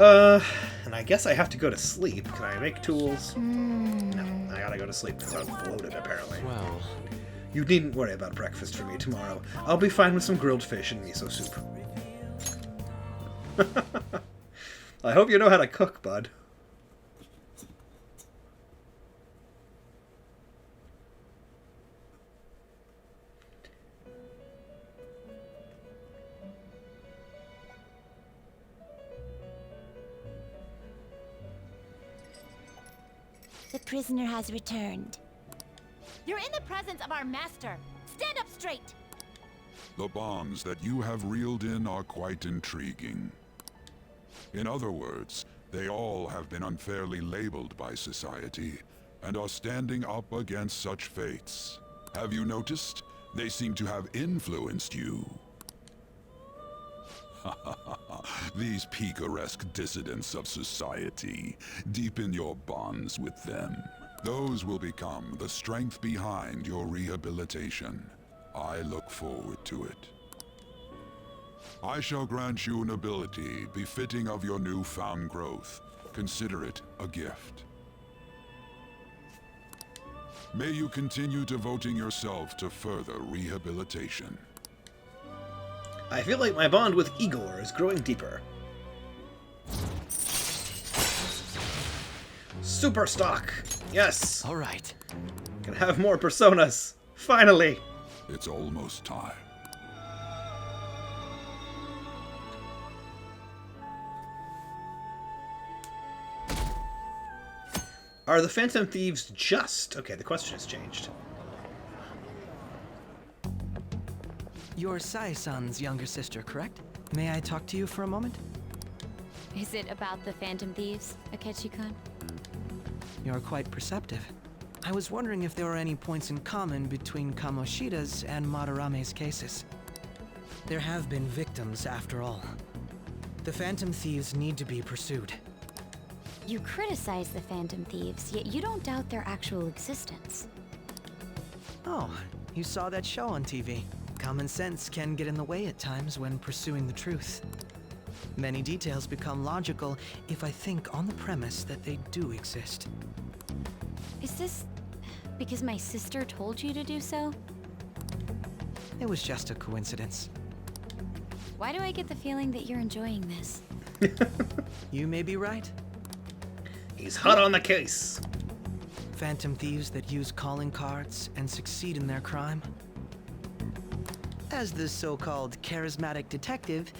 And I guess I have to go to sleep. Can I make tools? No, I gotta go to sleep because I'm bloated, apparently. Well, You needn't worry about breakfast for me tomorrow. I'll be fine with some grilled fish and miso soup. I hope you know how to cook, bud. The prisoner has returned. You're in the presence of our master. Stand up straight. The bonds that you have reeled in are quite intriguing. In other words, they all have been unfairly labeled by society, and are standing up against such fates. Have you noticed? They seem to have influenced you. These picaresque dissidents of society, deepen your bonds with them. Those will become the strength behind your rehabilitation. I look forward to it. I shall grant you an ability befitting of your newfound growth. Consider it a gift. May you continue devoting yourself to further rehabilitation. I feel like my bond with Igor is growing deeper. Super stock! Yes! all right. Can have more personas! Finally! It's almost time. Are the Phantom Thieves just? Okay, the question has changed. You're Sai-san's younger sister, correct? May I talk to you for a moment? Is it about the Phantom Thieves, Akechi-kun? You're quite perceptive. I was wondering if there were any points in common between Kamoshida's and Madarame's cases. There have been victims, after all. The Phantom Thieves need to be pursued. You criticize the Phantom Thieves, yet you don't doubt their actual existence. Oh, you saw that show on TV. Common sense can get in the way at times when pursuing the truth. Many details become logical if I think on the premise that they do exist. Is this because my sister told you to do so? It was just a coincidence. Why do I get the feeling that you're enjoying this? You may be right. He's hot on the case! Phantom thieves that use calling cards and succeed in their crime. As the so-called charismatic detective,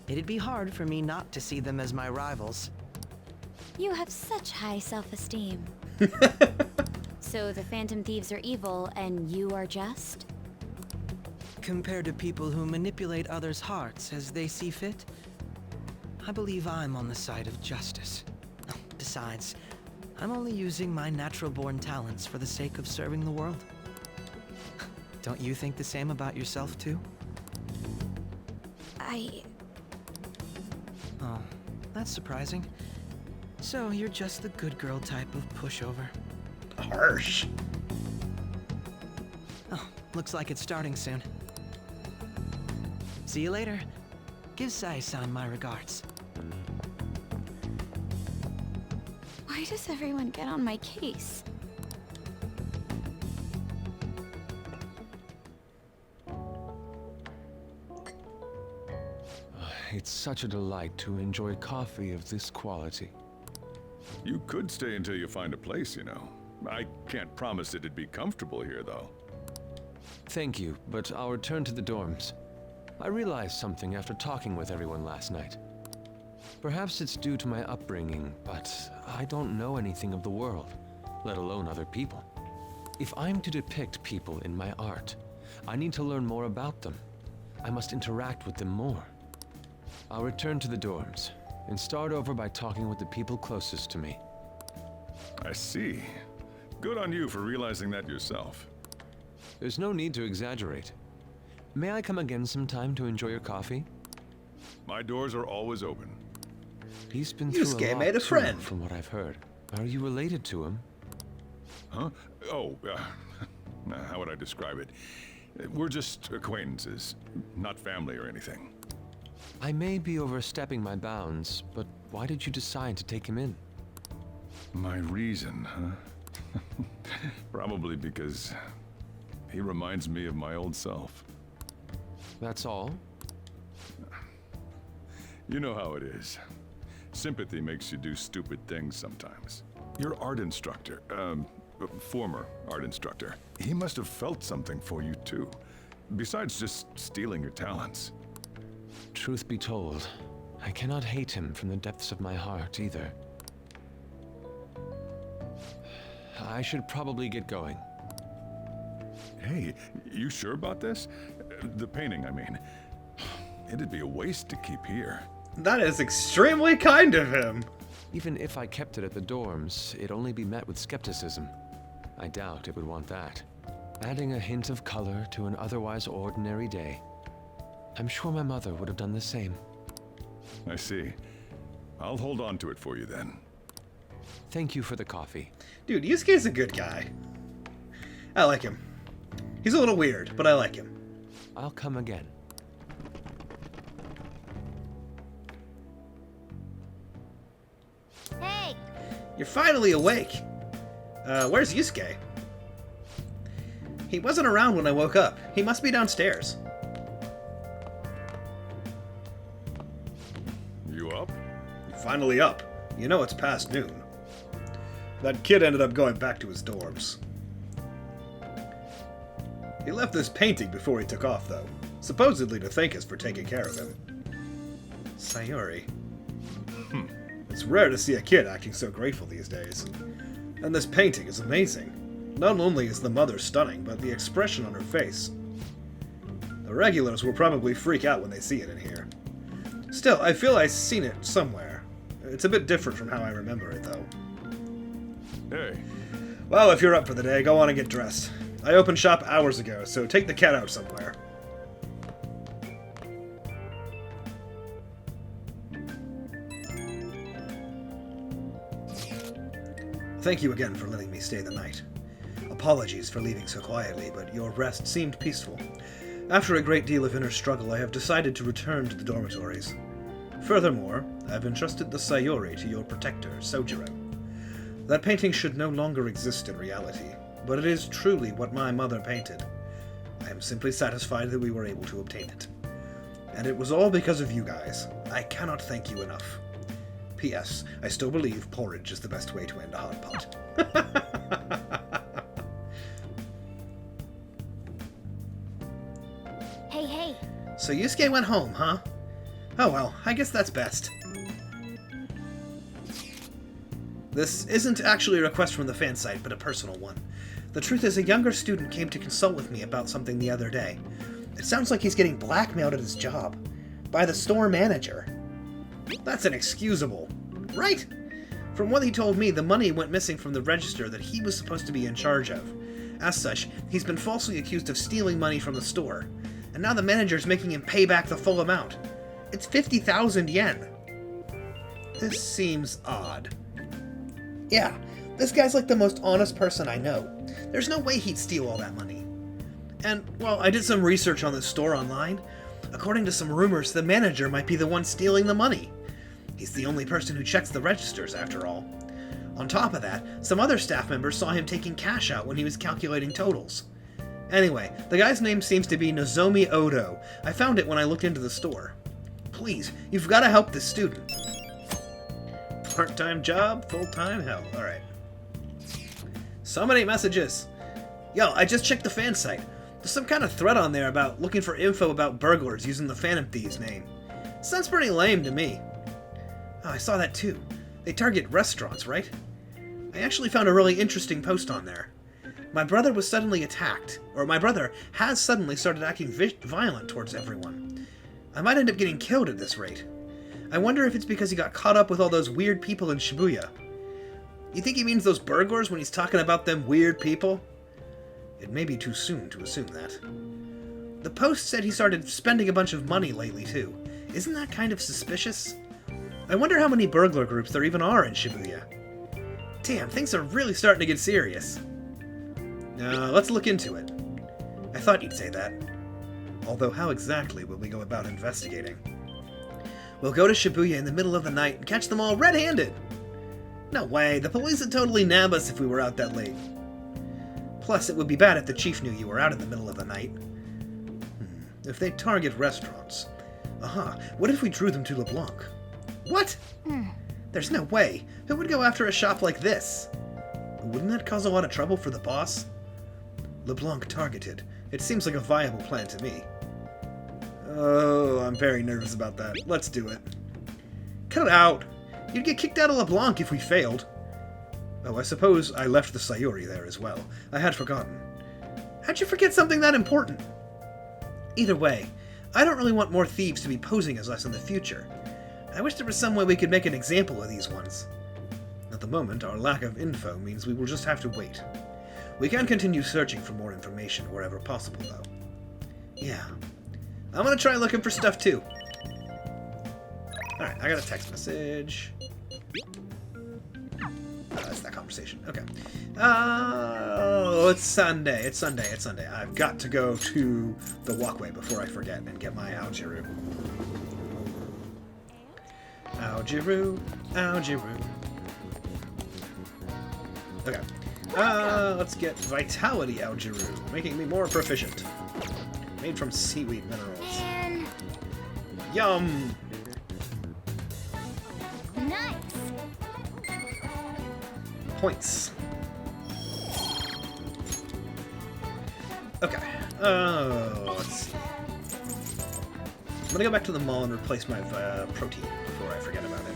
it'd be hard for me not to see them as my rivals. You have such high self-esteem. So the Phantom Thieves are evil and you are just? Compared to people who manipulate others' hearts as they see fit, I believe I'm on the side of justice. Besides, I'm only using my natural-born talents for the sake of serving the world. Don't you think the same about yourself, too? Oh, that's surprising. So you're just the good girl type of pushover. Harsh. Oh, looks like it's starting soon. See you later. Give Sai-san my regards. Why does everyone get on my case? It's such a delight to enjoy coffee of this quality. You could stay until you find a place, you know. I can't promise it'd be comfortable here, though. Thank you, but I'll return to the dorms. I realized something after talking with everyone last night. Perhaps it's due to my upbringing, but I don't know anything of the world, let alone other people. If I'm to depict people in my art, I need to learn more about them. I must interact with them more. I'll return to the dorms, and start over by talking with the people closest to me. I see. Good on you for realizing that yourself. There's no need to exaggerate. May I come again sometime to enjoy your coffee? My doors are always open. He's been You through a lot made a too, friend. from what I've heard. Are you related to him? Huh? Oh, how would I describe it? We're just acquaintances, not family or anything. I may be overstepping my bounds, but why did you decide to take him in? My reason, huh? Probably because he reminds me of my old self. That's all? You know how it is. Sympathy makes you do stupid things sometimes. Your art instructor, former art instructor, he must have felt something for you too. Besides just stealing your talents. Truth be told, I cannot hate him from the depths of my heart either. I should probably get going. Hey, you sure about this? The painting, I mean. It'd be a waste to keep here. That is extremely kind of him. Even if I kept it at the dorms, it'd only be met with skepticism. I doubt it would want that. Adding a hint of color to an otherwise ordinary day. I'm sure my mother would have done the same. I see. I'll hold on to it for you then. Thank you for the coffee. Dude, Yusuke's a good guy. I like him. He's a little weird, but I like him. I'll come again. Hey! You're finally awake. Where's Yusuke? He wasn't around when I woke up. He must be downstairs. You up? You're finally up. You know it's past noon. That kid ended up going back to his dorms. He left this painting before he took off, though. Supposedly to thank us for taking care of him. Sayori. It's rare to see a kid acting so grateful these days. And this painting is amazing. Not only is the mother stunning, but the expression on her face. The regulars will probably freak out when they see it in here. Still, I feel I've seen it somewhere. It's a bit different from how I remember it, though. Hey. Well, if you're up for the day, go on and get dressed. I opened shop hours ago, so take the cat out somewhere. Thank you again for letting me stay the night. Apologies for leaving so quietly, but your rest seemed peaceful. After a great deal of inner struggle, I have decided to return to the dormitories. Furthermore, I've entrusted the Sayori to your protector, Sojiro. That painting should no longer exist in reality, but it is truly what my mother painted. I am simply satisfied that we were able to obtain it. And it was all because of you guys. I cannot thank you enough. P.S. I still believe porridge is the best way to end a hot pot. Hey. So Yusuke went home, huh? Oh well, I guess that's best. This isn't actually a request from the fan site, but a personal one. The truth is, a younger student came to consult with me about something the other day. It sounds like he's getting blackmailed at his job. By the store manager. That's inexcusable, right? From what he told me, the money went missing from the register that he was supposed to be in charge of. As such, he's been falsely accused of stealing money from the store. And now the manager's making him pay back the full amount. It's 50,000 yen. This seems odd. Yeah, this guy's like the most honest person I know. There's no way he'd steal all that money. And, well, I did some research on this store online. According to some rumors, the manager might be the one stealing the money. He's the only person who checks the registers, after all. On top of that, some other staff members saw him taking cash out when he was calculating totals. Anyway, the guy's name seems to be Nozomi Odo. I found it when I looked into the store. Please, you've got to help this student. Part-time job, full-time hell. Alright. So many messages. Yo, I just checked the fan site. There's some kind of thread on there about looking for info about burglars using the Phantom Thieves name. Sounds pretty lame to me. Oh, I saw that too. They target restaurants, right? I actually found a really interesting post on there. My brother was suddenly attacked, or my brother has suddenly started acting violent towards everyone. I might end up getting killed at this rate. I wonder if it's because he got caught up with all those weird people in Shibuya. You think he means those burglars when he's talking about them weird people? It may be too soon to assume that. The post said he started spending a bunch of money lately, too. Isn't that kind of suspicious? I wonder how many burglar groups there even are in Shibuya. Damn, things are really starting to get serious. Let's look into it. I thought you'd say that. Although how exactly will we go about investigating? We'll go to Shibuya in the middle of the night and catch them all red-handed. No way, the police would totally nab us if we were out that late. Plus, it would be bad if the chief knew you were out in the middle of the night. If they target restaurants. Aha, what if we drew them to LeBlanc? What? There's no way. Who would go after a shop like this? Wouldn't that cause a lot of trouble for the boss? LeBlanc targeted. It seems like a viable plan to me. Oh, I'm very nervous about that. Let's do it. Cut it out. You'd get kicked out of LeBlanc if we failed. Oh, I suppose I left the Sayuri there as well. I had forgotten. How'd you forget something that important? Either way, I don't really want more thieves to be posing as us in the future. I wish there was some way we could make an example of these ones. At the moment, our lack of info means we will just have to wait. We can continue searching for more information wherever possible, though. Yeah. I'm gonna try looking for stuff, too. Alright, I got a text message. That's that conversation. Okay. Oh, it's Sunday. It's Sunday. It's Sunday. I've got to go to the walkway before I forget and get my Algiru. Algiru. Algiru. Okay. Let's get Vitality Algiru, making me more proficient. Made from seaweed minerals. Man. Yum! Nice. Points. Okay. Let's see. I'm gonna go back to the mall and replace my protein before I forget about it.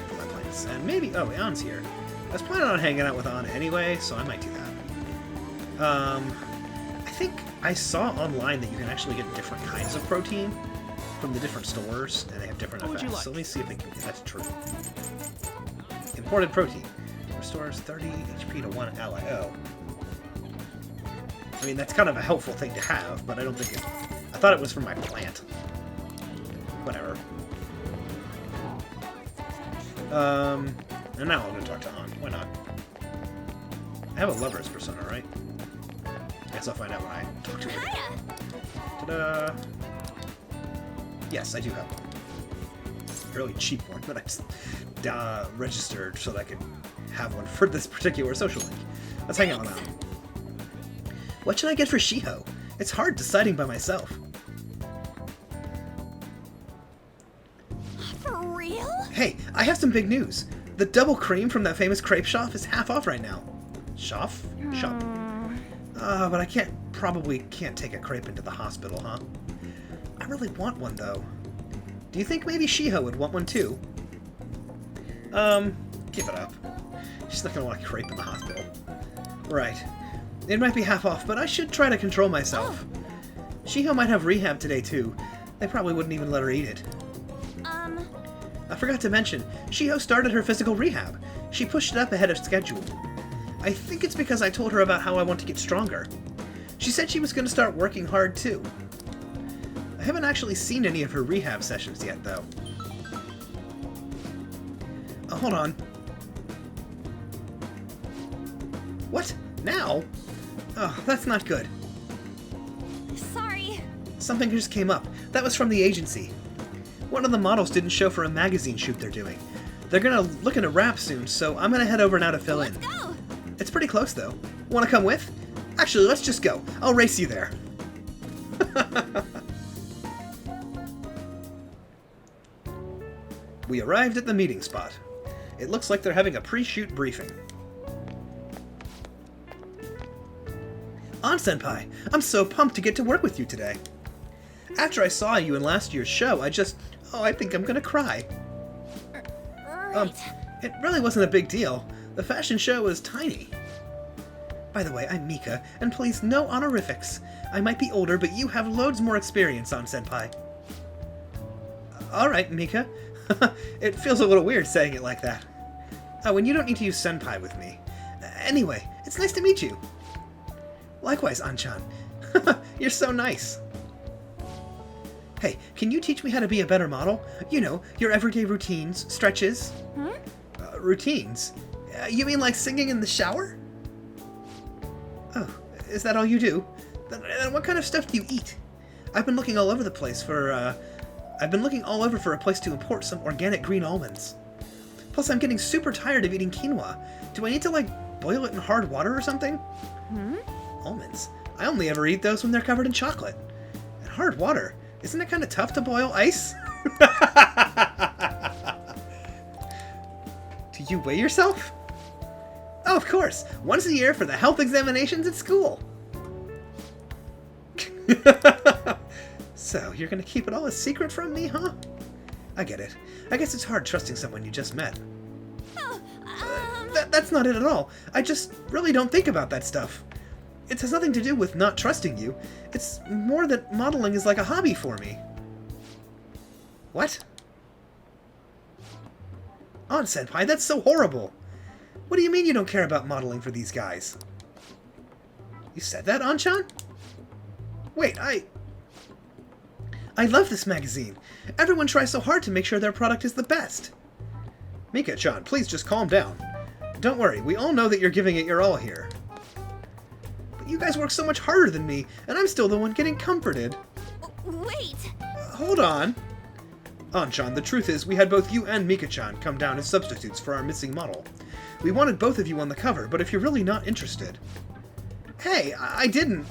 For my plants. And maybe... Oh, Ann's here. I was planning on hanging out with Anna anyway, so I might do that. I think I saw online that you can actually get different kinds of protein from the different stores, and they have different effects. So let me see if that's true. Imported protein. Restores 30 HP to 1 ally. Oh. I mean, that's kind of a helpful thing to have, but I don't think it... I thought it was from my plant. Whatever. And now I'm going to talk to An. Why not? I have a lover's persona, right? Guess I'll find out when I talk to her. Ta-da! Yes, I do have one. A really cheap one, but I just registered so that I could have one for this particular social link. Let's hang out with An. What should I get for Shiho? It's hard deciding by myself. For real? Hey, I have some big news. The double cream from that famous crepe shop is half off right now. Shop? Shop. But I probably can't take a crepe into the hospital, huh? I really want one, though. Do you think maybe Shiho would want one, too? Give it up. She's not gonna want a crepe in the hospital. Right. It might be half off, but I should try to control myself. Shiho might have rehab today, too. They probably wouldn't even let her eat it. I forgot to mention, Shiho started her physical rehab. She pushed it up ahead of schedule. I think it's because I told her about how I want to get stronger. She said she was going to start working hard, too. I haven't actually seen any of her rehab sessions yet, though. Oh, hold on. What? Now? Oh, that's not good. Sorry. Something just came up. That was from the agency. One of the models didn't show for a magazine shoot they're doing. They're looking to wrap soon, so I'm gonna head over now to fill in. Let's go. It's pretty close, though. Wanna come with? Actually, let's just go. I'll race you there. We arrived at the meeting spot. It looks like they're having a pre-shoot briefing. An-senpai, I'm so pumped to get to work with you today. After I saw you in last year's show, I think I'm gonna cry. Right. It really wasn't a big deal. The fashion show was tiny. By the way, I'm Mika, and please, no honorifics. I might be older, but you have loads more experience, An-senpai. Alright, Mika. It feels a little weird saying it like that. Oh, and you don't need to use senpai with me. Anyway, it's nice to meet you. Likewise, An-chan. You're so nice. Hey, can you teach me how to be a better model? You know, your everyday routines, stretches. Routines? You mean like singing in the shower? Oh, is that all you do? Then what kind of stuff do you eat? I've been looking all over the place for, I've been looking all over for a place to import some organic green almonds. Plus, I'm getting super tired of eating quinoa. Do I need to, like, boil it in hard water or something? Almonds. I only ever eat those when they're covered in chocolate. And hard water. Isn't it kind of tough to boil ice? Do you weigh yourself? Oh, of course. Once a year for the health examinations at school. So, you're gonna keep it all a secret from me, huh? I get it. I guess it's hard trusting someone you just met. That's not it at all. I just really don't think about that stuff. It has nothing to do with not trusting you. It's more that modeling is like a hobby for me. What? Senpai, that's so horrible. What do you mean you don't care about modeling for these guys? You said that, Anchan? Wait, I love this magazine. Everyone tries so hard to make sure their product is the best. Mika-chan, please just calm down. Don't worry, we all know that you're giving it your all here. But you guys work so much harder than me, and I'm still the one getting comforted. Wait! Hold on. Anchan, the truth is, we had both you and Mika-chan come down as substitutes for our missing model. We wanted both of you on the cover, but if you're really not interested... Hey, I didn't.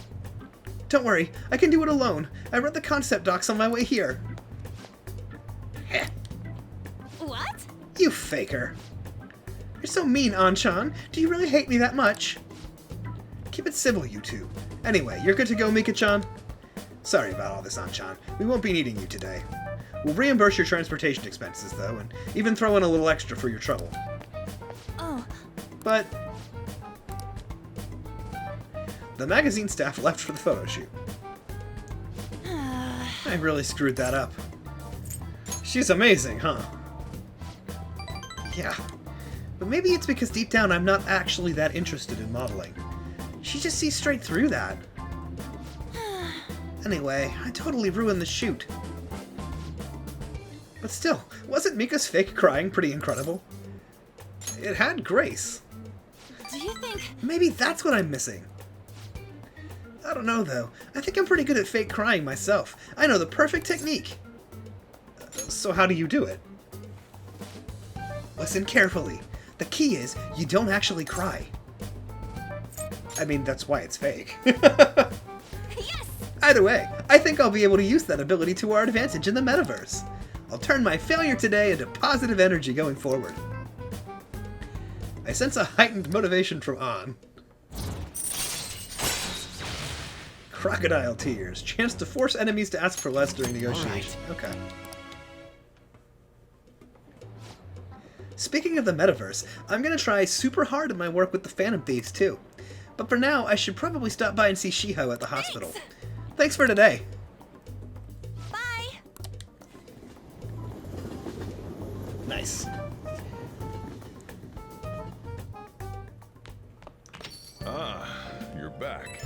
Don't worry, I can do it alone. I read the concept docs on my way here. Heh. What? You faker. You're so mean, Anchan. Do you really hate me that much? Keep it civil, you two. Anyway, you're good to go, Mika-chan? Sorry about all this, Anchan. We won't be needing you today. We'll reimburse your transportation expenses, though, and even throw in a little extra for your trouble. Oh. But... the magazine staff left for the photo shoot. I really screwed that up. She's amazing, huh? Yeah. But maybe it's because deep down I'm not actually that interested in modeling. She just sees straight through that. Anyway, I totally ruined the shoot. But still, wasn't Mika's fake crying pretty incredible? It had grace. Do you think... Maybe that's what I'm missing. I don't know, though. I think I'm pretty good at fake crying myself. I know the perfect technique. So how do you do it? Listen carefully. The key is, you don't actually cry. I mean, that's why it's fake. Yes! Either way, I think I'll be able to use that ability to our advantage in the metaverse. I'll turn my failure today into positive energy going forward. I sense a heightened motivation from An. Crocodile tears. Chance to force enemies to ask for less during negotiation. Okay. Speaking of the metaverse, I'm gonna try super hard in my work with the Phantom Thieves too. But for now, I should probably stop by and see Shiho at the hospital. Thanks for today. Bye! Nice. You're back.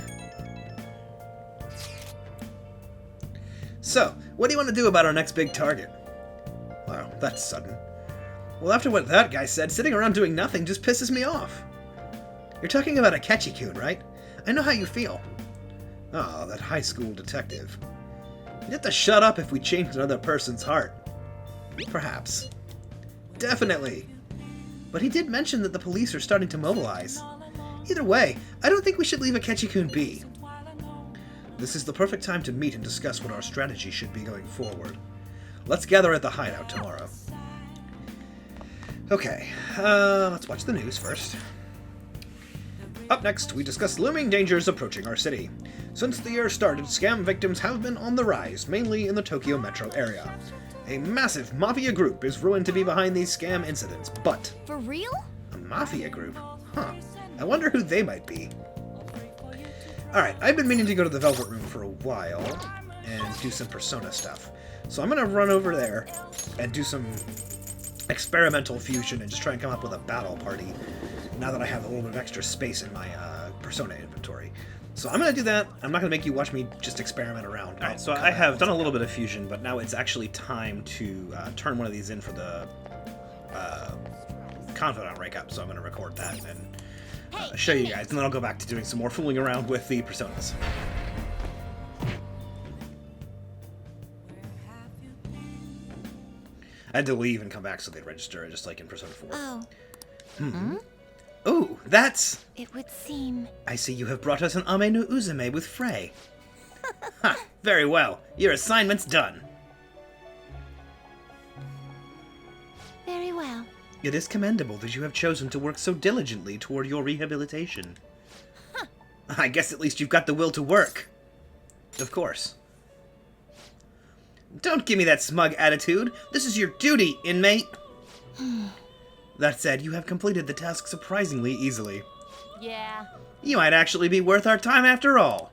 So, what do you want to do about our next big target? Wow, that's sudden. Well, after what that guy said, sitting around doing nothing just pisses me off. You're talking about Akechi-kun, right? I know how you feel. Oh, that high school detective. You'd have to shut up if we changed another person's heart. Perhaps. Definitely. But he did mention that the police are starting to mobilize. Either way, I don't think we should leave Akechi-kun be. This is the perfect time to meet and discuss what our strategy should be going forward. Let's gather at the hideout tomorrow. Okay, let's watch the news first. Up next, we discuss looming dangers approaching our city. Since the year started, scam victims have been on the rise, mainly in the Tokyo metro area. A massive mafia group is rumored to be behind these scam incidents, but... For real? A mafia group? Huh. I wonder who they might be. Alright, I've been meaning to go to the Velvet Room for a while, and do some Persona stuff. So I'm gonna run over there, and do some experimental fusion, and just try and come up with a battle party, now that I have a little bit of extra space in my Persona inventory. So I'm gonna do that. I'm not gonna make you watch me just experiment around. Alright, so I have done a little bit of fusion, but now it's actually time to turn one of these in for the Confidant rank up, so I'm gonna record that and show you guys, and then I'll go back to doing some more fooling around with the Personas. I had to leave and come back so they'd register, just like in Persona 4. Oh, Ooh, that's... it would seem. I see you have brought us an Ame no Uzume with Frey. Ha! Very well. Your assignment's done. Very well. It is commendable that you have chosen to work so diligently toward your rehabilitation. I guess at least you've got the will to work. Of course. Don't give me that smug attitude. This is your duty, inmate. That said, you have completed the task surprisingly easily. Yeah. You might actually be worth our time after all.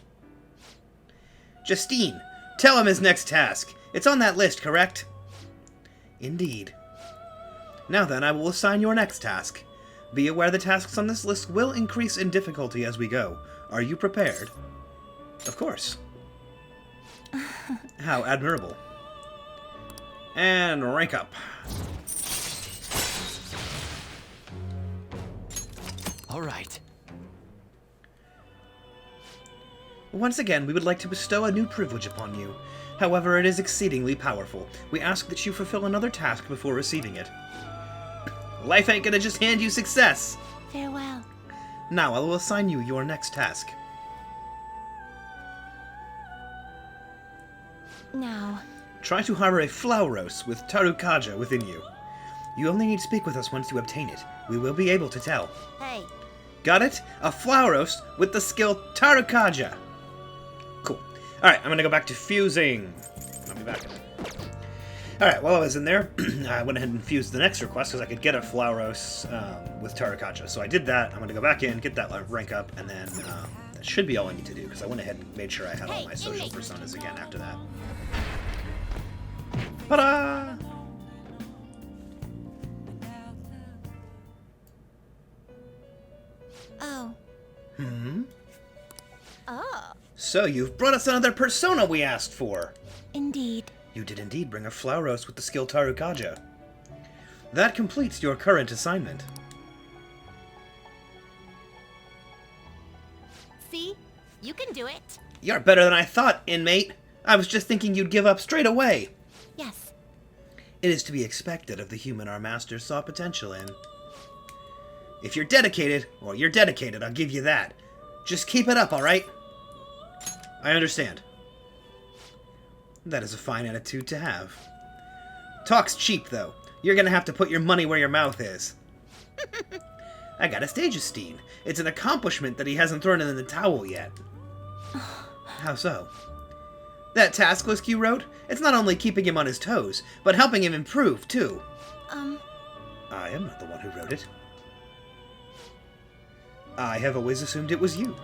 Justine, tell him his next task. It's on that list, correct? Indeed. Now then, I will assign your next task. Be aware the tasks on this list will increase in difficulty as we go. Are you prepared? Of course. How admirable. And rank up. All right. Once again, we would like to bestow a new privilege upon you. However, it is exceedingly powerful. We ask that you fulfill another task before receiving it. Life ain't gonna just hand you success! Farewell. Now I will assign you your next task. Now, Try to harbor a Flauros with Tarukaja within you. You only need to speak with us once you obtain it. We will be able to tell. Hey. Got it? A Flauros with the skill Tarukaja. Cool. Alright, I'm gonna go back to fusing. I'll be back in a minute. Alright, while I was in there, I went ahead and fused the next request because I could get a Flauros with Tarukaja. So I did that. I'm gonna go back in, get that rank up, and then that should be all I need to do because I went ahead and made sure I had all my social personas again after that. Ta-da! oh, Oh. So you've brought us another persona we asked for. indeed. You did indeed bring a Flauros with the skill Tarukaja. That completes your current assignment. See? You can do it. You're better than I thought, inmate. I was just thinking you'd give up straight away. Yes. It is to be expected of the human our master saw potential in. If you're dedicated, well, you're dedicated, I'll give you that. Just keep it up, alright? I understand. That is a fine attitude to have. Talk's cheap, though. You're gonna have to put your money where your mouth is. I got a stage Justine. It's an accomplishment that he hasn't thrown in the towel yet. How so? That task list you wrote? It's not only keeping him on his toes, but helping him improve, too. I am not the one who wrote it. I have always assumed it was you.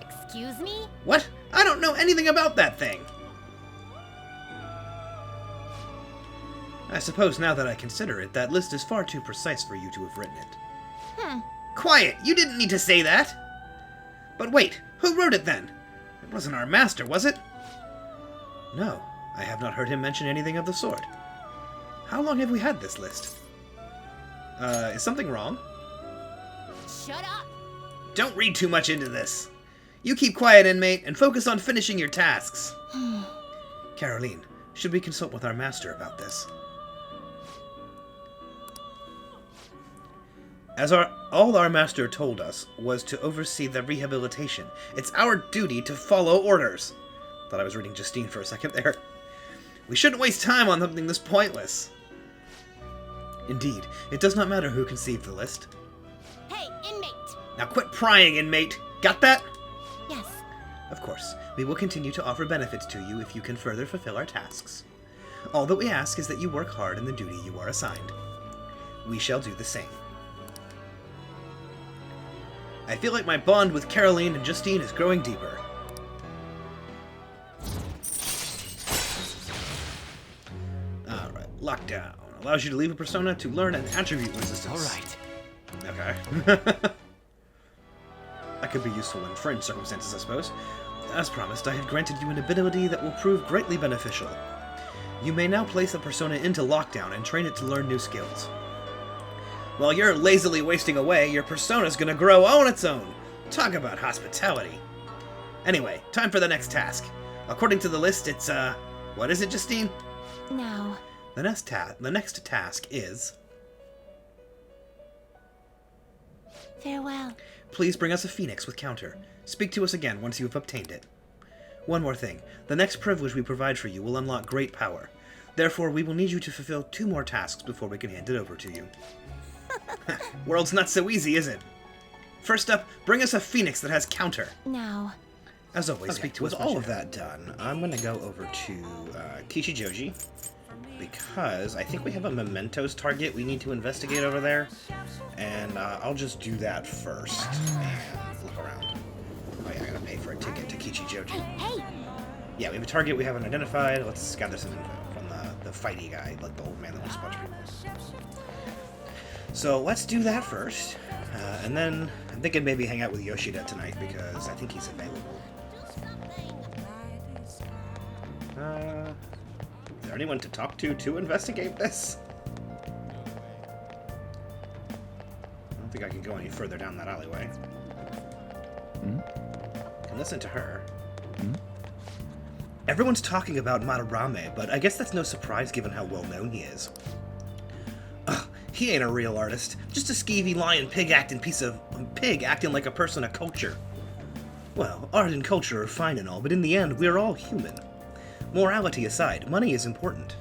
Excuse me? What? I don't know anything about that thing! I suppose now that I consider it, that list is far too precise for you to have written it. Quiet! You didn't need to say that! But wait, who wrote it then? It wasn't our master, was it? No, I have not heard him mention anything of the sort. How long have we had this list? Is something wrong? Shut up. Don't read too much into this. You keep quiet, inmate, and focus on finishing your tasks. Caroline, should we consult with our master about this? As all our master told us was to oversee the rehabilitation. It's our duty to follow orders. Thought I was reading Justine for a second there. We shouldn't waste time on something this pointless. Indeed, it does not matter who conceived the list. Hey, inmate. Now quit prying, inmate. Got that? Yes. Of course, we will continue to offer benefits to you if you can further fulfill our tasks. All that we ask is that you work hard in the duty you are assigned. We shall do the same. I feel like my bond with Caroline and Justine is growing deeper. Alright, lockdown. Allows you to leave a persona to learn an attribute resistance. All right. Okay. That could be useful in fringe circumstances, I suppose. As promised, I have granted you an ability that will prove greatly beneficial. You may now place a persona into lockdown and train it to learn new skills. While you're lazily wasting away, your persona's gonna grow on its own. Talk about hospitality. Anyway, time for the next task. According to the list, it's, what is it, Justine? Now, The next task is... Farewell. Please bring us a phoenix with counter. Speak to us again once you have obtained it. One more thing. The next privilege we provide for you will unlock great power. Therefore, we will need you to fulfill 2 more tasks before we can hand it over to you. World's not so easy, is it? First up, bring us a phoenix that has counter. Now. As always, speak to us. With all of that done, I'm going to go over to Kichijoji, because I think we have a mementos target we need to investigate over there, and I'll just do that first and look around. Oh yeah, I gotta pay for a ticket to Kichijoji. Hey! Yeah, we have a target we haven't identified. Let's gather some info from the fighty guy, like the old man that wants to punch people. So let's do that first, and then I'm thinking maybe hang out with Yoshida tonight, because I think he's available. Is there anyone to talk to investigate this? I don't think I can go any further down that alleyway. Can listen to her. Everyone's talking about Madarame, but I guess that's no surprise given how well known he is. Ugh, he ain't a real artist, just a skeevy lion pig acting piece of pig acting like a person of culture. Well, art and culture are fine and all, but in the end, we're all human. Morality aside, money is important.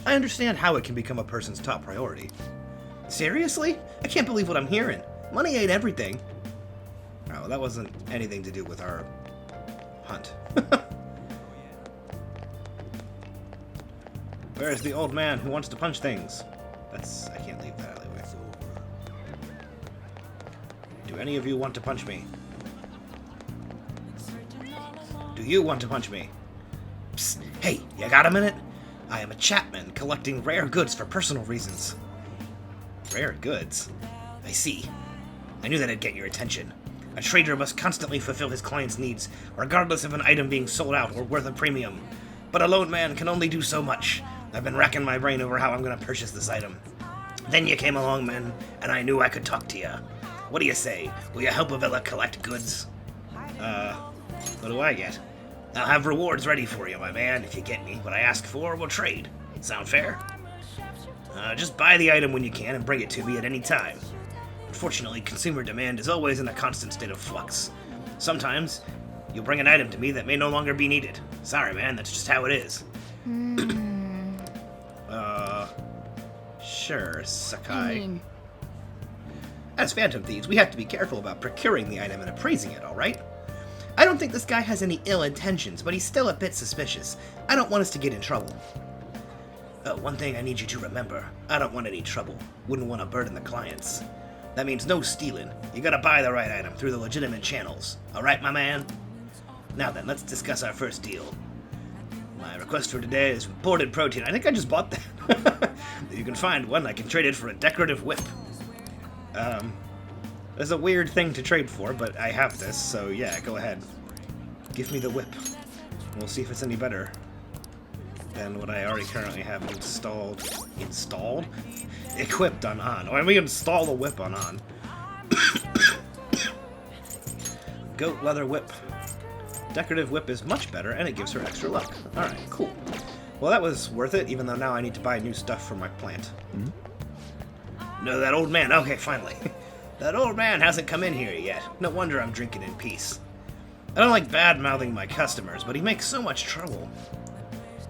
I understand how it can become a person's top priority. Seriously? I can't believe what I'm hearing. Money ain't everything. Oh, that wasn't anything to do with our hunt. Where's the old man who wants to punch things? I can't leave that alleyway. Do any of you want to punch me? Do you want to punch me? Psst, hey, you got a minute? I am a chapman collecting rare goods for personal reasons. Rare goods? I see. I knew that'd get your attention. A trader must constantly fulfill his client's needs, regardless of an item being sold out or worth a premium. But a lone man can only do so much. I've been racking my brain over how I'm gonna purchase this item. Then you came along, man, and I knew I could talk to you. What do you say? Will you help Avila collect goods? What do I get? I'll have rewards ready for you, my man. If you get me what I ask for, we'll trade. Sound fair? Just buy the item when you can and bring it to me at any time. Unfortunately, consumer demand is always in a constant state of flux. Sometimes, you'll bring an item to me that may no longer be needed. Sorry, man, that's just how it is. Sure, Sakai. As Phantom Thieves, we have to be careful about procuring the item and appraising it, alright? I don't think this guy has any ill intentions, but he's still a bit suspicious. I don't want us to get in trouble. One thing I need you to remember. I don't want any trouble. Wouldn't want to burden the clients. That means no stealing. You gotta buy the right item through the legitimate channels. Alright, my man? Now then, let's discuss our first deal. My request for today is imported protein. I think I just bought that. If you can find one, I can trade it for a decorative whip. There's a weird thing to trade for, but I have this, so yeah, go ahead. Give me the whip. We'll see if it's any better than what I already currently have installed. Installed? Equipped on On. Or we install the whip on On. Goat leather whip. Decorative whip is much better, and it gives her extra luck. Alright, cool. Well, that was worth it, even though now I need to buy new stuff for my plant. No, that old man. Okay, finally. That old man hasn't come in here yet. No wonder I'm drinking in peace. I don't like bad-mouthing my customers, but he makes so much trouble.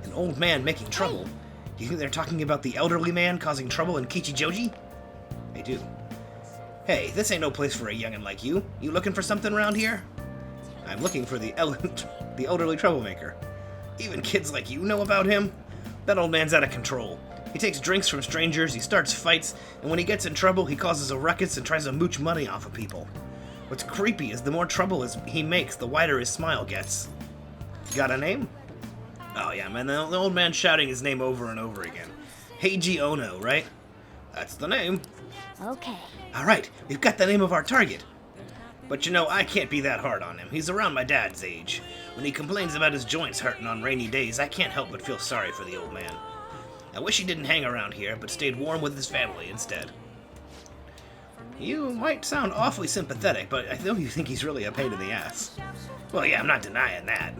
An old man making trouble? Do you think they're talking about the elderly man causing trouble in Kichijoji? They do. Hey, this ain't no place for a youngin' like you. You looking for something around here? I'm looking for the elderly troublemaker. Even kids like you know about him? That old man's out of control. He takes drinks from strangers, he starts fights, and when he gets in trouble, he causes a ruckus and tries to mooch money off of people. What's creepy is the more trouble he makes, the wider his smile gets. Got a name? Oh yeah, man, the old man shouting his name over and over again. Heiji Ono, right? That's the name. Okay. Alright, we've got the name of our target. But you know, I can't be that hard on him. He's around my dad's age. When he complains about his joints hurting on rainy days, I can't help but feel sorry for the old man. I wish he didn't hang around here, but stayed warm with his family instead. You might sound awfully sympathetic, but I know you think he's really a pain in the ass. Well, yeah, I'm not denying that.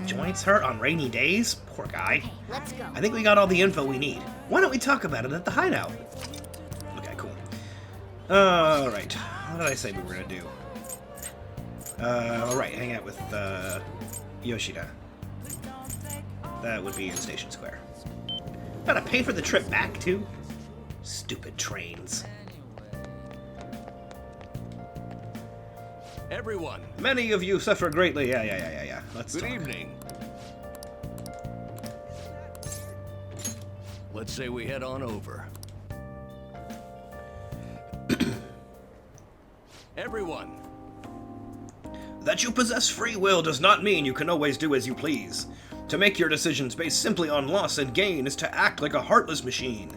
Joints hurt on rainy days? Poor guy. Okay, let's go. I think we got all the info we need. Why don't we talk about it at the hideout? Okay, cool. Alright. What did I say we were gonna do? Alright, hang out with, Yoshida. That would be in Station Square. Gotta pay for the trip back, too? Stupid trains. Everyone, Many of you suffer greatly. Yeah. Let's good talk. evening. Let's say we head on over. Everyone, That you possess free will does not mean you can always do as you please. To make your decisions based simply on loss and gain is to act like a heartless machine.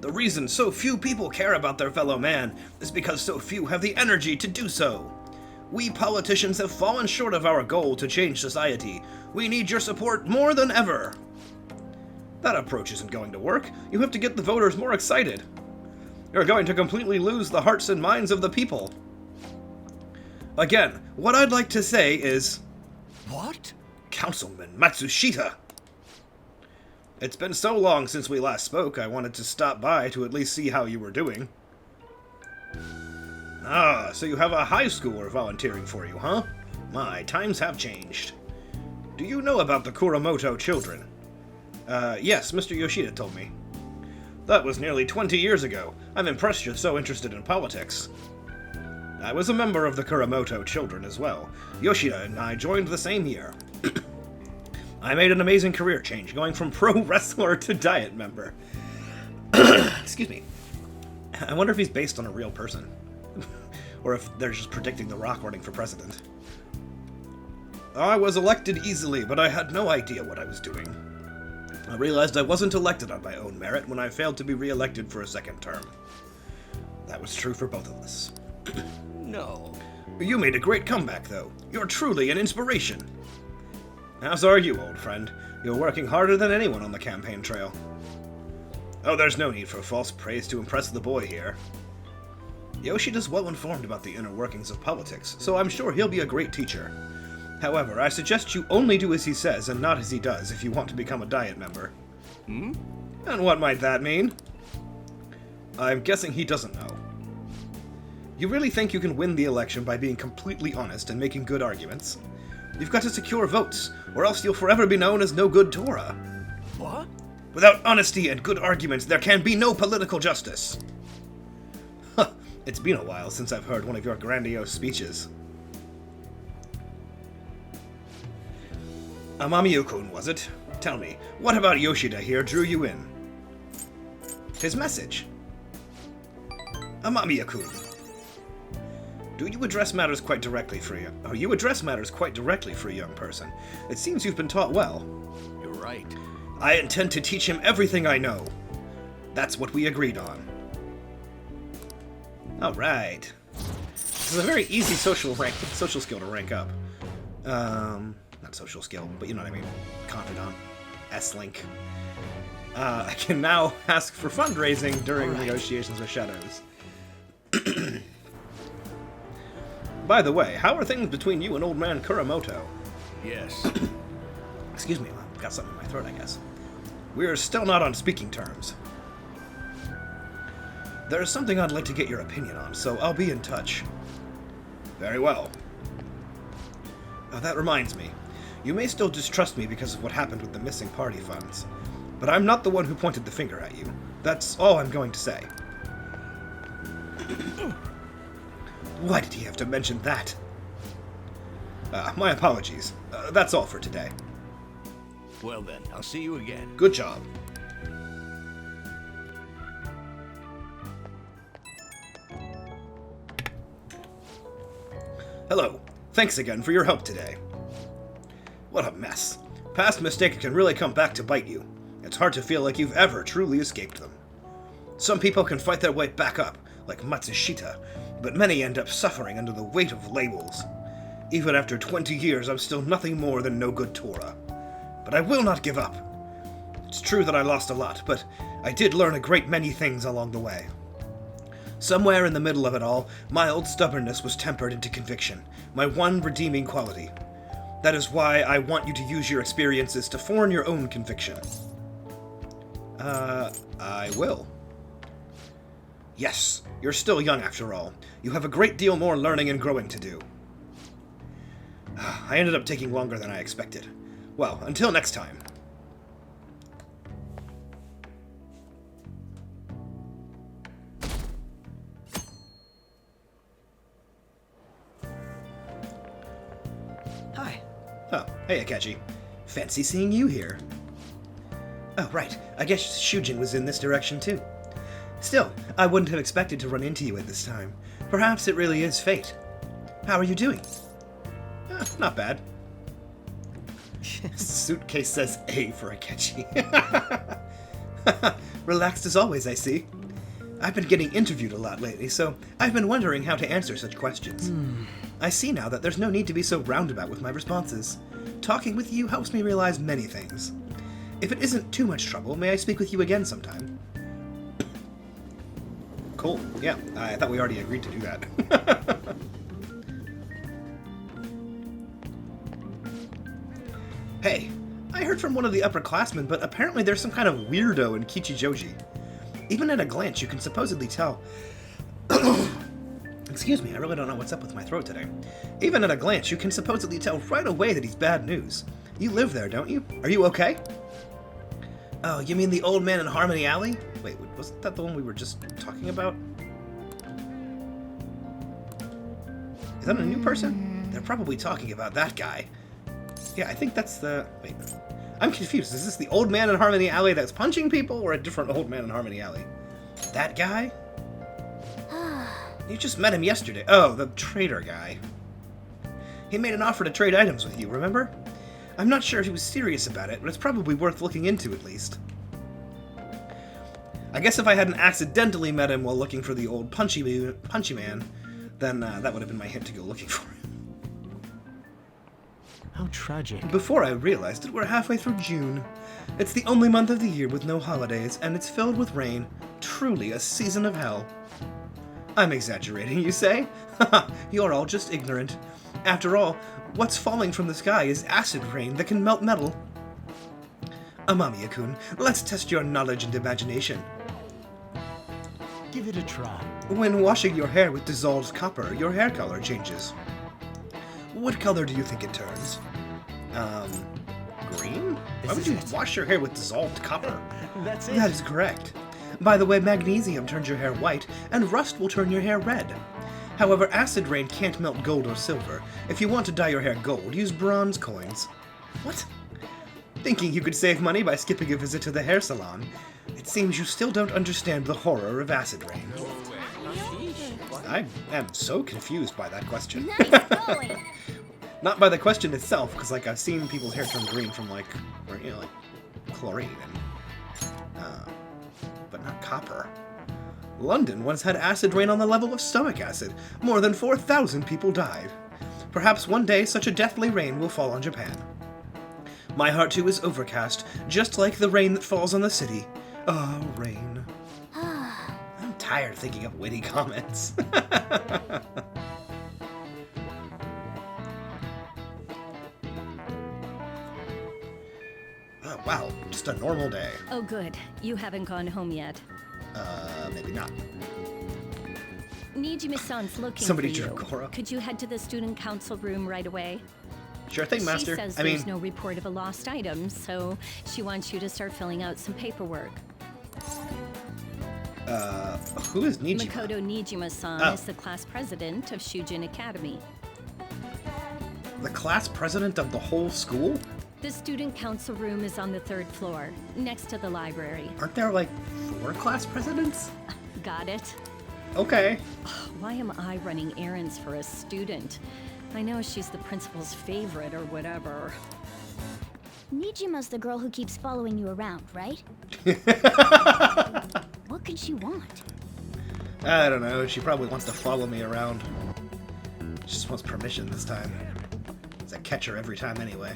The reason so few people care about their fellow man is because so few have the energy to do so. We politicians have fallen short of our goal to change society. We need your support more than ever. That approach isn't going to work. You have to get the voters more excited. You're going to completely lose the hearts and minds of the people. Again, what I'd like to say is... what? Councilman Matsushita! It's been so long since we last spoke, I wanted to stop by to at least see how you were doing. Ah, so you have a high schooler volunteering for you, huh? My, times have changed. Do you know about the Kuramoto children? Yes, Mr. Yoshida told me. That was nearly 20 years ago. I'm impressed you're so interested in politics. I was a member of the Kuramoto children as well. Yoshida and I joined the same year. I made an amazing career change, going from pro wrestler to diet member. Excuse me. I wonder if he's based on a real person. Or if they're just predicting The Rock running for president. I was elected easily, but I had no idea what I was doing. I realized I wasn't elected on my own merit when I failed to be re-elected for a second term. That was true for both of us. No. You made a great comeback, though. You're truly an inspiration. How's are you, old friend? You're working harder than anyone on the campaign trail. Oh, there's no need for false praise to impress the boy here. Yoshida's well informed about the inner workings of politics, so I'm sure he'll be a great teacher. However, I suggest you only do as he says and not as he does if you want to become a diet member. Hmm? And what might that mean? I'm guessing he doesn't know. You really think you can win the election by being completely honest and making good arguments? You've got to secure votes, or else you'll forever be known as no good Torah. What? Without honesty and good arguments, there can be no political justice. Huh, it's been a while since I've heard one of your grandiose speeches. Amamiya-kun, was it? Tell me, what about Yoshida here drew you in? His message. Amamiya-kun. Do you address matters quite directly for you? Oh, you address matters quite directly for a young person. It seems you've been taught well. You're right. I intend to teach him everything I know. That's what we agreed on. All right. This is a very easy social skill to rank up. Not social skill, but you know what I mean. Confidant. S-Link. I can now ask for fundraising during negotiations with Shadows. By the way, how are things between you and old man Kuramoto? Yes. Excuse me, I've got something in my throat, I guess. We're still not on speaking terms. There's something I'd like to get your opinion on, so I'll be in touch. Very well. That reminds me. You may still distrust me because of what happened with the missing party funds, but I'm not the one who pointed the finger at you. That's all I'm going to say. Why did he have to mention that? My apologies. That's all for today. Well then, I'll see you again. Good job. Hello. Thanks again for your help today. What a mess. Past mistakes can really come back to bite you. It's hard to feel like you've ever truly escaped them. Some people can fight their way back up, like Matsushita, but many end up suffering under the weight of labels. Even after 20 years, I'm still nothing more than no good Torah. But I will not give up. It's true that I lost a lot, but I did learn a great many things along the way. Somewhere in the middle of it all, my old stubbornness was tempered into conviction, my one redeeming quality. That is why I want you to use your experiences to form your own conviction. I will. Yes, you're still young after all. You have a great deal more learning and growing to do. I ended up taking longer than I expected. Well, until next time. Hi. Oh, hey Akechi. Fancy seeing you here. Oh, right. I guess Shujin was in this direction too. Still, I wouldn't have expected to run into you at this time. Perhaps it really is fate. How are you doing? Not bad. Suitcase says A for Akechi. Relaxed as always, I see. I've been getting interviewed a lot lately, so I've been wondering how to answer such questions. I see now that there's no need to be so roundabout with my responses. Talking with you helps me realize many things. If it isn't too much trouble, may I speak with you again sometime? Cool. Yeah, I thought we already agreed to do that. Hey, I heard from one of the upperclassmen, but apparently there's some kind of weirdo in Kichijoji. Even at a glance, you can supposedly tell... Excuse me, I really don't know what's up with my throat today. Even at a glance, you can supposedly tell right away that he's bad news. You live there, don't you? Are you okay? Oh, you mean the old man in Harmony Alley? Wait, wasn't that the one we were just talking about? Is that a new person? They're probably talking about that guy. Yeah, I think that's the... Wait. I'm confused. Is this the old man in Harmony Alley that's punching people, or a different old man in Harmony Alley? That guy? You just met him yesterday. Oh, the trader guy. He made an offer to trade items with you, remember? I'm not sure if he was serious about it, but it's probably worth looking into at least. I guess if I hadn't accidentally met him while looking for the old punchy man, then that would have been my hint to go looking for him. How tragic. Before I realized it, we're halfway through June. It's the only month of the year with no holidays, and it's filled with rain. Truly a season of hell. I'm exaggerating, you say? Haha, you're all just ignorant. After all, what's falling from the sky is acid rain that can melt metal. Amamiya-kun, let's test your knowledge and imagination. Give it a try. When washing your hair with dissolved copper, your hair color changes. What color do you think it turns? Green? Why would you wash your hair with dissolved copper? That's it. That is correct. By the way, magnesium turns your hair white, and rust will turn your hair red. However, acid rain can't melt gold or silver. If you want to dye your hair gold, use bronze coins. What? Thinking you could save money by skipping a visit to the hair salon? It seems you still don't understand the horror of acid rain. I am so confused by that question. Nice going. Not by the question itself, because like I've seen people's hair turn green from like chlorine and but not copper. London once had acid rain on the level of stomach acid. More than 4,000 people died. Perhaps one day such a deathly rain will fall on Japan. My heart too is overcast, just like the rain that falls on the city. Oh, rain. I'm tired thinking of witty comments. Oh, wow, just a normal day. Oh, good. You haven't gone home yet. Maybe not. Nijima-san's looking Somebody for you. drew Goro. Could you head to the student council room right away? Sure thing, Master. She says I there's mean, no report of a lost item, so she wants you to start filling out some paperwork. who is Nijima? Makoto Nijima-san Oh. is the class president of Shujin Academy. The class president of the whole school? The student council room is on the 3rd floor, next to the library. Aren't there like 4 class presidents? Got it? Okay. Why am I running errands for a student? I know she's the principal's favorite or whatever. Nijima's the girl who keeps following you around, right? What could she want? I don't know. She probably wants to follow me around. She just wants permission this time. I catch her every time anyway.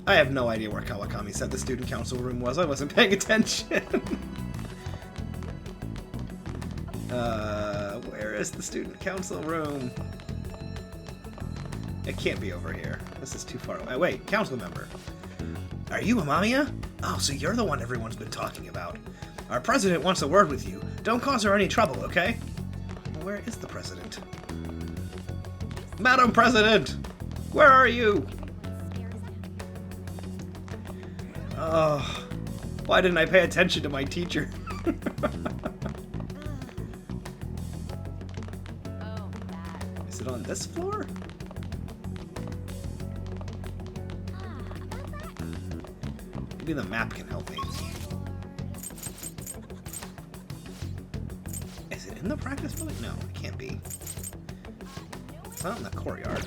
I have no idea where Kawakami said the student council room was. I wasn't paying attention. Where is the student council room? It can't be over here. This is too far away. Wait, council member. Are you Amamiya? Oh, so you're the one everyone's been talking about. Our president wants a word with you. Don't cause her any trouble, okay? Well, where is the president? Madam President! Where are you? Oh, why didn't I pay attention to my teacher? Is it on this floor? Maybe the map can help me. Is it in the practice building? No, it can't be. It's not in the courtyard.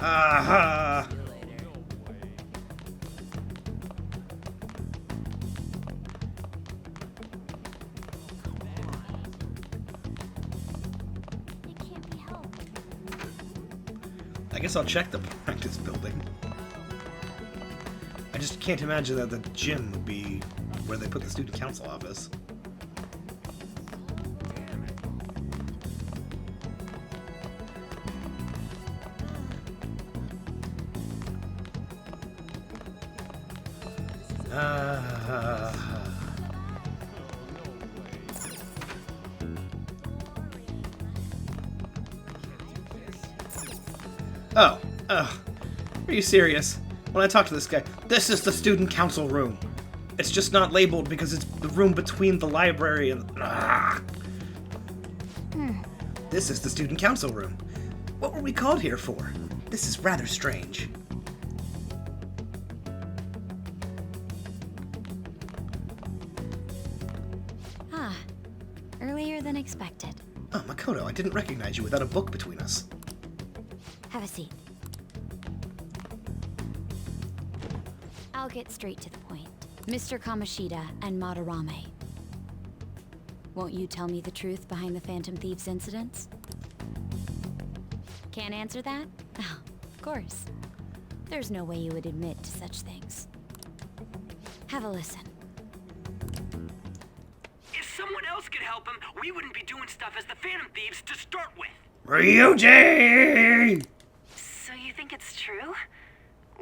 Aha! I guess I'll check the practice building. I just can't imagine that the gym would be where they put the student council office. Are you serious? When I talk to this guy, this is the student council room. It's just not labeled because it's the room between the library and... This is the student council room. What were we called here for? This is rather strange. Ah, earlier than expected. Oh, Makoto, I didn't recognize you without a book between us. Have a seat. I'll get straight to the point. Mr. Kamoshida and Madarame. Won't you tell me the truth behind the Phantom Thieves incidents? Can't answer that? Oh, of course. There's no way you would admit to such things. Have a listen. If someone else could help him, we wouldn't be doing stuff as the Phantom Thieves to start with. Ryuji! So you think it's true?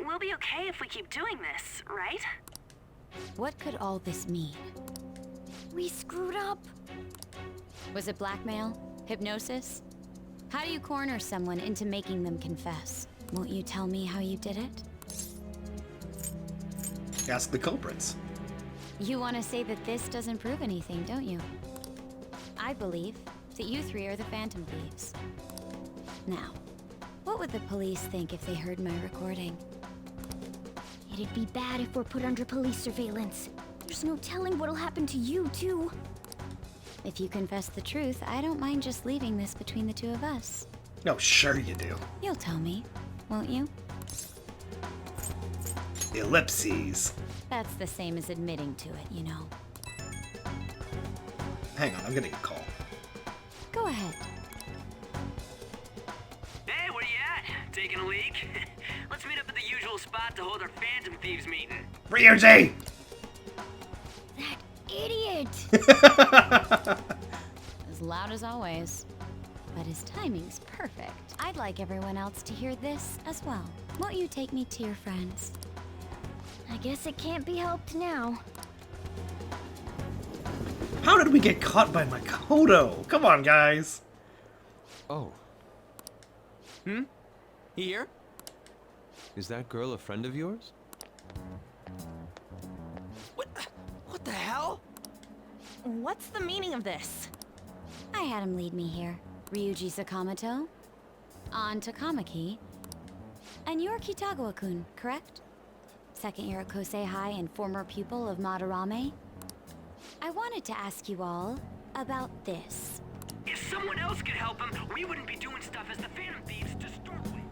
We'll be okay if we keep doing this, right? What could all this mean? We screwed up. Was it blackmail? Hypnosis? How do you corner someone into making them confess? Won't you tell me how you did it? Ask the culprits. You want to say that this doesn't prove anything, don't you? I believe that you three are the Phantom Thieves. Now, what would the police think if they heard my recording? It'd be bad if we're put under police surveillance. There's no telling what'll happen to you, too. If you confess the truth, I don't mind just leaving this between the two of us. No, sure you do. You'll tell me, won't you? Ellipses. That's the same as admitting to it, you know. Hang on, I'm getting a call. Go ahead. Hey, where you at? Taking a leak? Let's meet up at the usual spot to hold our Phantom Thieves meeting. Ryuji! That idiot! As loud as always. But his timing's perfect. I'd like everyone else to hear this as well. Won't you take me to your friends? I guess it can't be helped now. How did we get caught by Makoto? Come on, guys. Oh. Here? Is that girl a friend of yours? What the hell? What's the meaning of this? I had him lead me here. Ryuji Sakamoto, on Takamaki, and you're Kitagawa-kun, correct? Second year at Kosei High and former pupil of Madarame. I wanted to ask you all about this. If someone else could help him, we wouldn't be doing stuff as the Phantom Thieves to start with.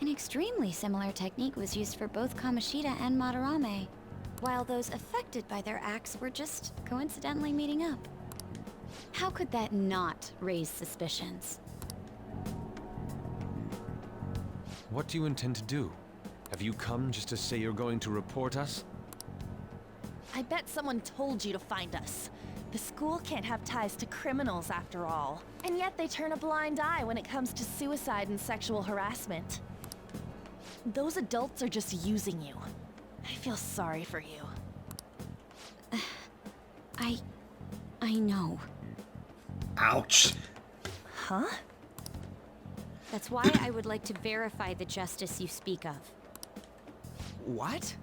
An extremely similar technique was used for both Kamoshida and Madarame, while those affected by their acts were just coincidentally meeting up. How could that not raise suspicions? What do you intend to do? Have you come just to say you're going to report us? I bet someone told you to find us. The school can't have ties to criminals after all. And yet they turn a blind eye when it comes to suicide and sexual harassment. Those adults are just using you. I feel sorry for you. I know. Ouch. Huh? That's why I would like to verify the justice you speak of. What?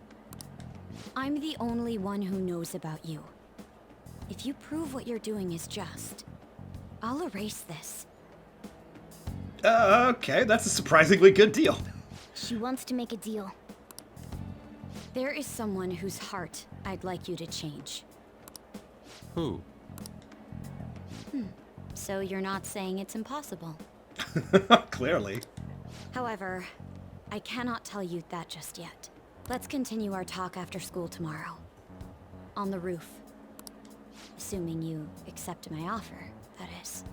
I'm the only one who knows about you. If you prove what you're doing is just, I'll erase this. Okay, that's a surprisingly good deal. She wants to make a deal. There is someone whose heart I'd like you to change. Who? So you're not saying it's impossible. Clearly. However, I cannot tell you that just yet. Let's continue our talk after school tomorrow. On the roof. Assuming you accept my offer, that is.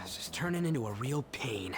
This is turning into a real pain.